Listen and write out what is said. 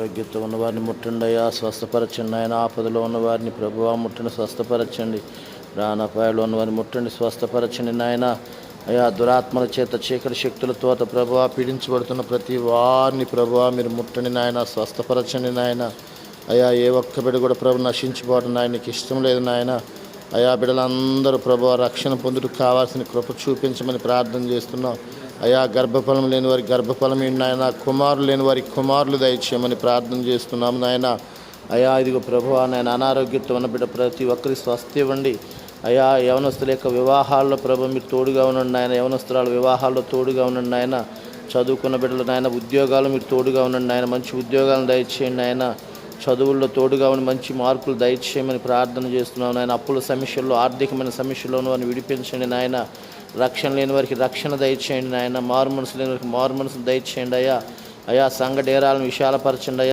అనారోగ్యంతో ఉన్నవారిని ముట్టండి అయ్యా, స్వస్థపరచండి ఆయన. ఆపదలో ఉన్నవారిని ప్రభువా ముట్టండి, స్వస్థపరచండి. ప్రాణాపాయంలో ఉన్నవారిని ముట్టండి, స్వస్థపరచండి నాయన. అయ్యా, దురాత్మల చేత చీకటి శక్తులతో ప్రభువా పీడించబడుతున్న ప్రతి వారిని ప్రభువా మీరు ముట్టండి నాయన, స్వస్థపరచండి నాయన. అయ్యా, ఏ ఒక్క బిడ్డ కూడా ప్రభు నశించిపోవడం నాయన నీకు ఇష్టం లేదు నాయన. అయా, బిడ్డలందరూ ప్రభువా రక్షణ పొందుటకు కావాల్సిన కృప చూపించమని ప్రార్థన చేస్తున్నాం. అయా, గర్భఫలం లేని వారికి గర్భఫలం ఏంటి నాయన, కుమారులు లేని వారికి కుమారులు దయచేయమని ప్రార్థన చేస్తున్నాము నాయన. అయా, ఇదిగో ప్రభువా నాయన, అనారోగ్యంతో ఉన్న బిడ్డ ప్రతి ఒక్కరికి స్వస్థ ఇవ్వండి. అయా, యవనస్తుల యొక్క వివాహాల్లో ప్రభు మీరు తోడుగా ఉండండి నాయన. యవనస్తురాల వివాహాల్లో తోడుగా ఉండండి నాయన. చదువుకున్న బిడ్డలు నాయన ఉద్యోగాలు మీరు తోడుగా ఉండండి నాయన. మంచి ఉద్యోగాలను దయచేయండి నాయన. చదువుల్లో తోడుగా ఉండి మంచి మార్కులు దయచేయమని ప్రార్థన చేస్తున్నాం నాయన. అప్పుల సమస్యల్లో, ఆర్థికమైన సమస్యల్లో వారిని విడిపించండి నాయన. రక్షణ లేని వారికి రక్షణ దయచేయండి నాయన. మారు మనసు లేని వారికి మారు మనసును దయచేయండి అయ్యా. అయా, సంఘ డేరాలను విశాలపరచండి అయ్యా.